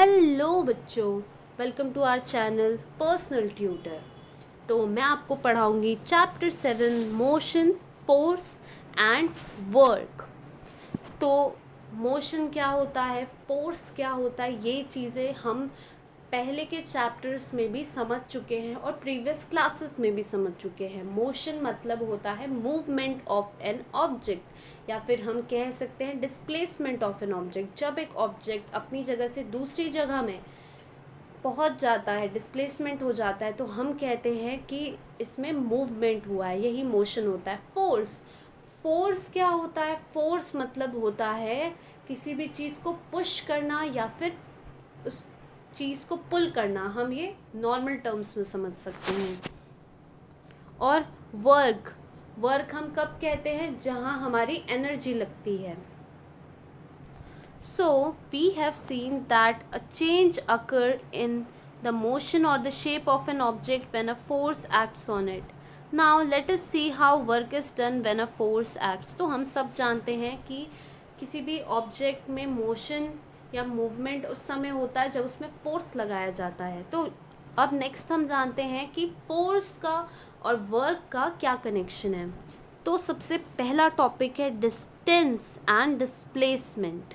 Hello बच्चों, welcome to our channel personal tutor. तो मैं आपको पढ़ाऊंगी chapter 7 motion, force and work. तो मोशन क्या होता है, फोर्स क्या होता है, ये चीज़ें हम पहले के चैप्टर्स में भी समझ चुके हैं और प्रीवियस क्लासेस में भी समझ चुके हैं। मोशन मतलब होता है मूवमेंट ऑफ एन ऑब्जेक्ट, या फिर हम कह सकते हैं डिस्प्लेसमेंट ऑफ एन ऑब्जेक्ट। जब एक ऑब्जेक्ट अपनी जगह से दूसरी जगह में पहुंच जाता है, डिस्प्लेसमेंट हो जाता है, तो हम कहते हैं कि इसमें मूवमेंट हुआ है, यही मोशन होता है। फोर्स, फोर्स क्या होता है? फोर्स मतलब होता है किसी भी चीज़ को पुश करना या फिर उस चीज़ को पुल करना। हम ये नॉर्मल टर्म्स में समझ सकते हैं। और वर्क, वर्क हम कब कहते हैं? जहाँ हमारी एनर्जी लगती है। So we have seen that a change occur in the motion or the shape of an object when a force acts on it. Now let us see how work is done when a force acts. तो हम सब जानते हैं कि किसी भी object में motion या मूवमेंट उस समय होता है जब उसमें फोर्स लगाया जाता है। तो अब नेक्स्ट हम जानते हैं कि फोर्स का और वर्क का क्या कनेक्शन है। तो सबसे पहला टॉपिक है डिस्टेंस एंड डिस्प्लेसमेंट।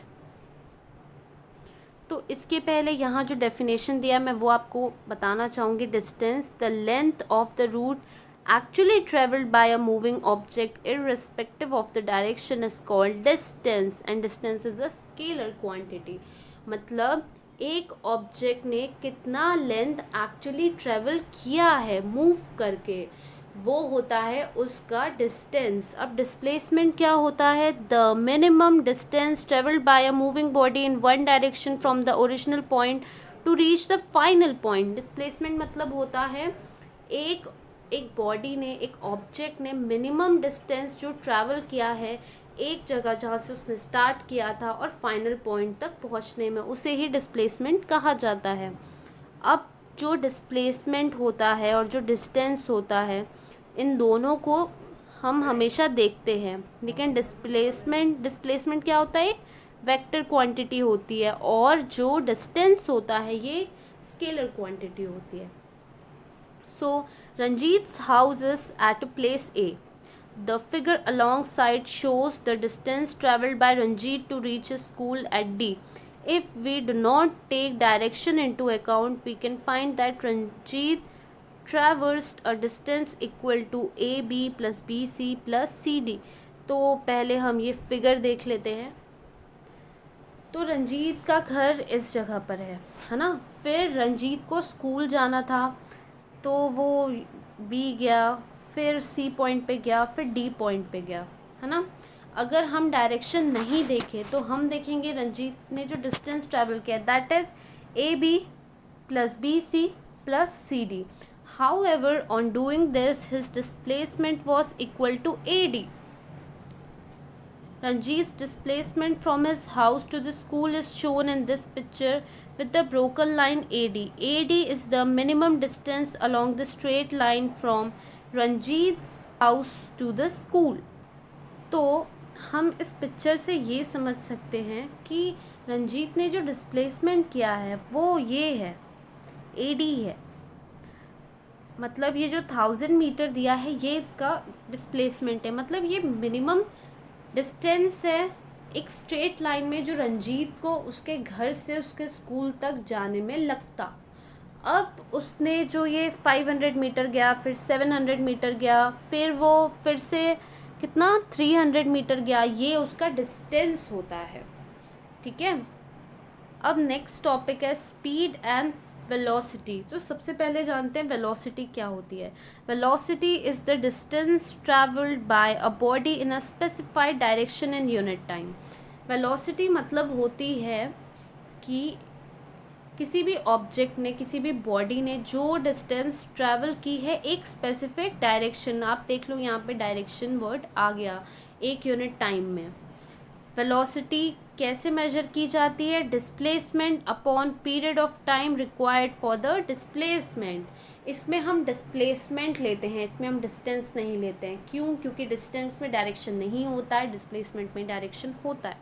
तो इसके पहले यहाँ जो डेफिनेशन दिया मैं वो आपको बताना चाहूँगी। Distance, the length of the route actually travelled by a moving object irrespective of the direction is called distance, and distance is a scalar quantity. मतलब एक ऑब्जेक्ट ने कितना लेंथ एक्चुअली ट्रेवल किया है मूव करके, वो होता है उसका डिस्टेंस। अब डिस्प्लेसमेंट क्या होता है? The minimum distance travelled by a moving body in one direction from the original point two reach the final point. Displacement मतलब होता है एक एक बॉडी ने, एक ऑब्जेक्ट ने मिनिमम डिस्टेंस जो ट्रैवल किया है एक जगह जहाँ से उसने स्टार्ट किया था और फाइनल पॉइंट तक पहुँचने में, उसे ही डिस्प्लेसमेंट कहा जाता है। अब जो डिस्प्लेसमेंट होता है और जो डिस्टेंस होता है, इन दोनों को हम हमेशा देखते हैं, लेकिन डिस्प्लेसमेंट क्या होता है? वेक्टर क्वांटिटी होती है, और जो डिस्टेंस होता है ये स्केलर क्वांटिटी होती है। So Ranjit's house is at place A. The figure alongside shows the distance traveled by Ranjit to reach his school at D. If we do not take direction into account, we can find that Ranjit traversed a distance equal to AB plus BC plus CD. तो पहले हम ये figure देख लेते हैं। तो रंजीत का घर इस जगह पर है ना। फिर रंजीत को स्कूल जाना था, तो वो बी गया, फिर सी पॉइंट पे गया, फिर डी पॉइंट पे गया, है ना। अगर हम डायरेक्शन नहीं देखें तो हम देखेंगे रंजीत ने जो डिस्टेंस ट्रैवल किया, that is A B plus B C plus C D. However on doing this his displacement was equal to A D. Ranjit's displacement from his house to the school is shown in this picture with the broken line AD. AD is the minimum distance along the straight line from Ranjit's house to the school. तो हम इस picture से ये समझ सकते हैं कि रंजीत ने जो डिस्प्लेसमेंट किया है वो ये है, AD है। मतलब ये जो 1000 मीटर दिया है ये इसका डिस्प्लेसमेंट है, मतलब ये मिनिमम डिस्टेंस है एक स्ट्रेट लाइन में जो रंजीत को उसके घर से उसके स्कूल तक जाने में लगता। अब उसने जो ये 500 मीटर गया, फिर 700 मीटर गया, फिर वो फिर से कितना 300 मीटर गया, ये उसका डिस्टेंस होता है। ठीक है। अब नेक्स्ट टॉपिक है स्पीड एंड वेलोसिटी। तो सबसे पहले जानते हैं वेलोसिटी क्या होती है। Velocity is the distance travelled bye a body in a specified direction in unit time. Velocity मतलब होती है कि किसी भी ऑब्जेक्ट ने, किसी भी बॉडी ने जो डिस्टेंस ट्रैवल की है एक स्पेसिफिक डायरेक्शन, आप देख लो यहाँ पे डायरेक्शन वर्ड आ गया, एक यूनिट टाइम में। वेलोसिटी कैसे मेजर की जाती है? Displacement upon period of time required for the displacement. इसमें हम डिस्प्लेसमेंट लेते हैं, इसमें हम डिस्टेंस नहीं लेते हैं। क्यों? क्योंकि डिस्टेंस में डायरेक्शन नहीं होता है, डिस्प्लेसमेंट में डायरेक्शन होता है।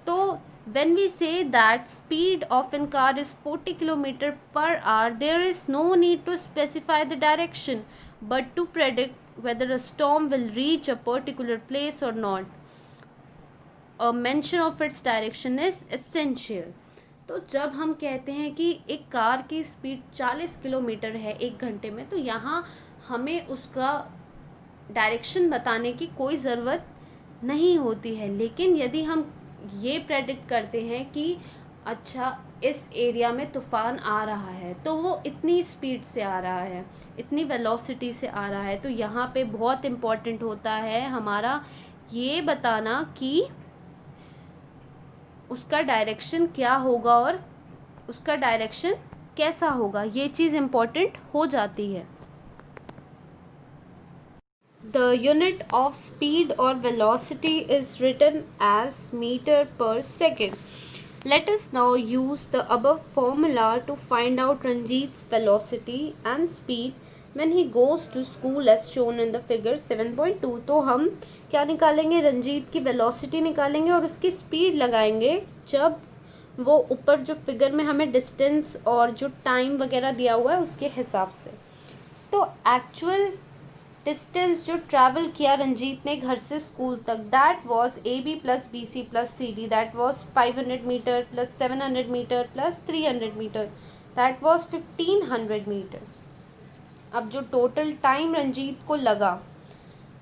तो When we say that speed of a car is 40 km per hour, there is no need to specify the direction, but to predict whether a storm will reach a particular place or not. A mention of its direction is essential. तो जब हम कहते हैं कि एक car की speed 40 kilometre है एक घंटे में, तो यहाँ हमें उसका डायरेक्शन बताने की कोई ज़रूरत नहीं होती है। लेकिन यदि हम ये प्रेडिक्ट करते हैं कि अच्छा इस एरिया में तूफ़ान आ रहा है, तो वो इतनी स्पीड से आ रहा है, इतनी वेलोसिटी से आ रहा है, तो यहाँ पे बहुत इम्पॉर्टेंट होता है हमारा ये बताना कि उसका डायरेक्शन क्या होगा और उसका डायरेक्शन कैसा होगा। ये चीज़ इम्पॉर्टेंट हो जाती है। The unit of speed or velocity is written as meter per second. Let us now use the above formula to find out Ranjit's velocity and speed when he goes to school as shown in the figure 7.2. तो हम क्या निकालेंगे, रंजीत की velocity निकालेंगे और उसकी speed लगाएंगे जब वो ऊपर जो फिगर में हमें डिस्टेंस और जो टाइम वगैरह दिया हुआ है उसके हिसाब से। तो एक्चुअल डिस्टेंस जो ट्रैवल किया रंजीत ने घर से स्कूल तक, that was AB plus BC plus CD, that was 500 metre plus 700 metre plus 300 metre, that was 1500 metre. अब जो टोटल टाइम रंजीत को लगा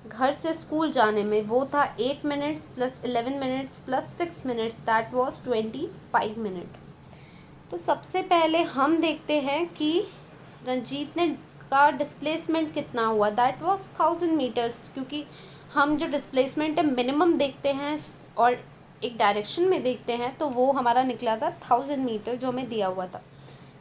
घर से स्कूल जाने में वो था 8 minutes plus 11 minutes plus 6 minutes, that was 25 minute. तो सबसे पहले हम देखते हैं कि रंजीत ने का डिस्प्लेसमेंट कितना हुआ, दैट वाज 1000 मीटर्स, क्योंकि हम जो डिस्प्लेसमेंट है मिनिमम देखते हैं और एक डायरेक्शन में देखते हैं, तो वो हमारा निकला था 1000 मीटर जो हमें दिया हुआ था।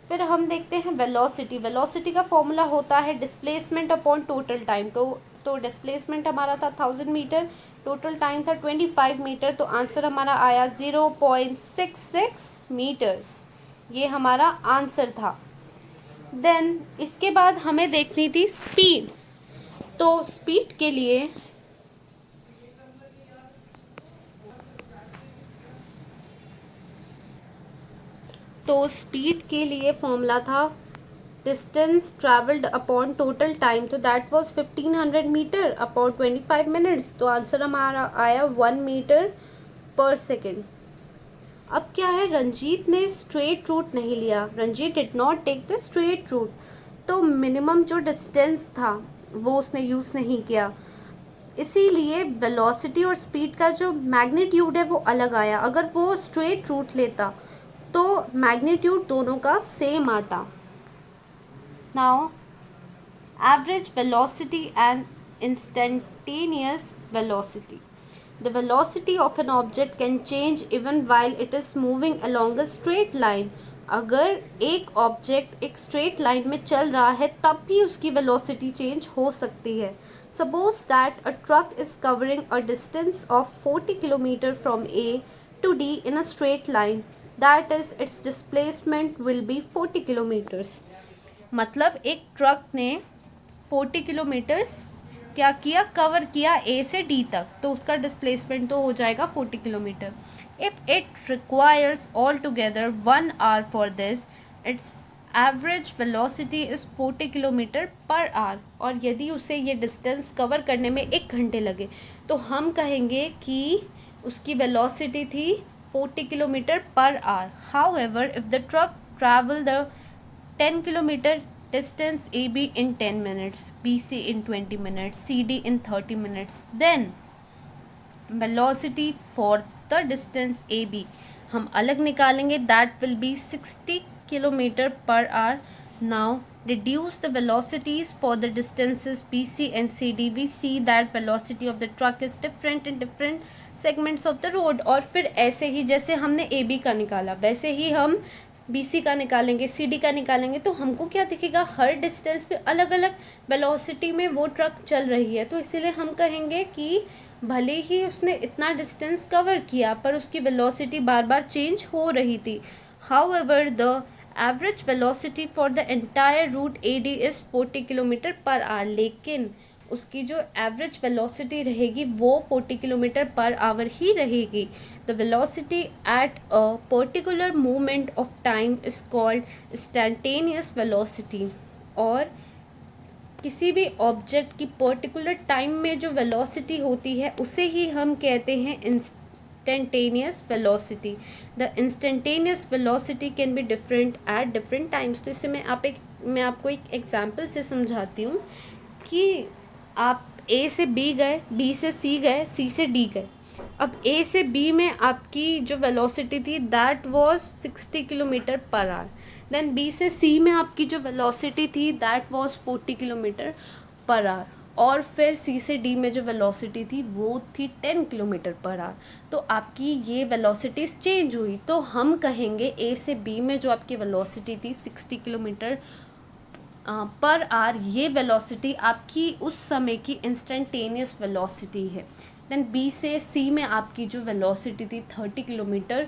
फिर हम देखते हैं वेलोसिटी। वेलोसिटी का फॉर्मूला होता है डिस्प्लेसमेंट अपॉन टोटल टाइम। तो डिस्प्लेसमेंट हमारा था 1000 मीटर, टोटल टाइम था 25 मीटर, तो आंसर हमारा आया 0.66 मीटर्स। ये हमारा आंसर था। देन इसके बाद हमें देखनी थी स्पीड। तो स्पीड के लिए फॉर्मूला था distance travelled upon total time, तो that was 1500 metre upon 25 minutes, तो आंसर हमारा आया 1 मीटर पर सेकेंड। अब क्या है, रंजीत ने स्ट्रेट रूट नहीं लिया, Ranjit did not take the straight route, तो मिनिमम जो डिस्टेंस था वो उसने यूज़ नहीं किया, इसीलिए वेलोसिटी और स्पीड का जो मैग्नीट्यूड है वो अलग आया। अगर वो स्ट्रेट रूट लेता तो मैग्नीट्यूड दोनों का सेम आता। Now average velocity and instantaneous velocity. The velocity of an object can change even while it is moving along a straight line. अगर एक ऑब्जेक्ट एक स्ट्रेट लाइन में चल रहा है तब भी उसकी वेलोसिटी चेंज हो सकती है। Suppose that a truck is covering a distance of 40 km from A to D in a straight line. That is, its displacement will be 40 kilometers. मतलब एक ट्रक ने 40 किलोमीटर्स क्या किया, कवर किया ए से डी तक, तो उसका डिस्प्लेसमेंट तो हो जाएगा 40 kilometre. If it requires all together 1 hour for this, it's average velocity is 40 kilometre per hour. और यदि उसे ये डिस्टेंस कवर करने में 1 घंटे लगे तो हम कहेंगे कि उसकी वेलोसिटी थी 40 kilometre per our. However if the truck travel the 10 kilometer distance AB in 10 minutes, BC in 20 minutes, CD in 30 minutes, then velocity for the distance AB हम अलग निकालेंगे, that will be 60 kilometer per hour. Now reduce the velocities for the distances BC and CD. We see that velocity of the truck is different in different segments of the road. और फिर ऐसे ही जैसे हमने AB का निकाला वैसे ही हम BC का निकालेंगे, CD का निकालेंगे, तो हमको क्या दिखेगा, हर डिस्टेंस पे अलग अलग वेलोसिटी में वो ट्रक चल रही है। तो इसीलिए हम कहेंगे कि भले ही उसने इतना डिस्टेंस कवर किया पर उसकी वेलोसिटी बार बार चेंज हो रही थी। However the average velocity for the entire route AD is 40 kilometre per hour. लेकिन उसकी जो एवरेज वेलोसिटी रहेगी वो 40 किलोमीटर पर आवर ही रहेगी। The velocity at a particular moment of time is called instantaneous velocity. और किसी भी ऑब्जेक्ट की पर्टिकुलर टाइम में जो वेलोसिटी होती है उसे ही हम कहते हैं instantaneous velocity. The instantaneous velocity can be different at different times. तो इससे मैं आपको एक एग्जांपल से समझाती हूँ कि आप ए से बी गए, बी से सी गए, सी से डी गए। अब ए से बी में आपकी जो वेलोसिटी थी that was 60 kilometre per hour. Then B से सी में आपकी जो वेलोसिटी थी that was 40 kilometre per hour. और फिर सी से डी में जो वेलोसिटी थी वो थी 10 किलोमीटर पर आवर। तो आपकी ये वेलोसिटीज़ चेंज हुई, तो हम कहेंगे ए से बी में जो आपकी वेलोसिटी थी 60 किलोमीटर पर आर, ये वेलोसिटी आपकी उस समय की इंस्टेंटेनियस वेलोसिटी है। देन बी से सी में आपकी जो वेलोसिटी थी 30 किलोमीटर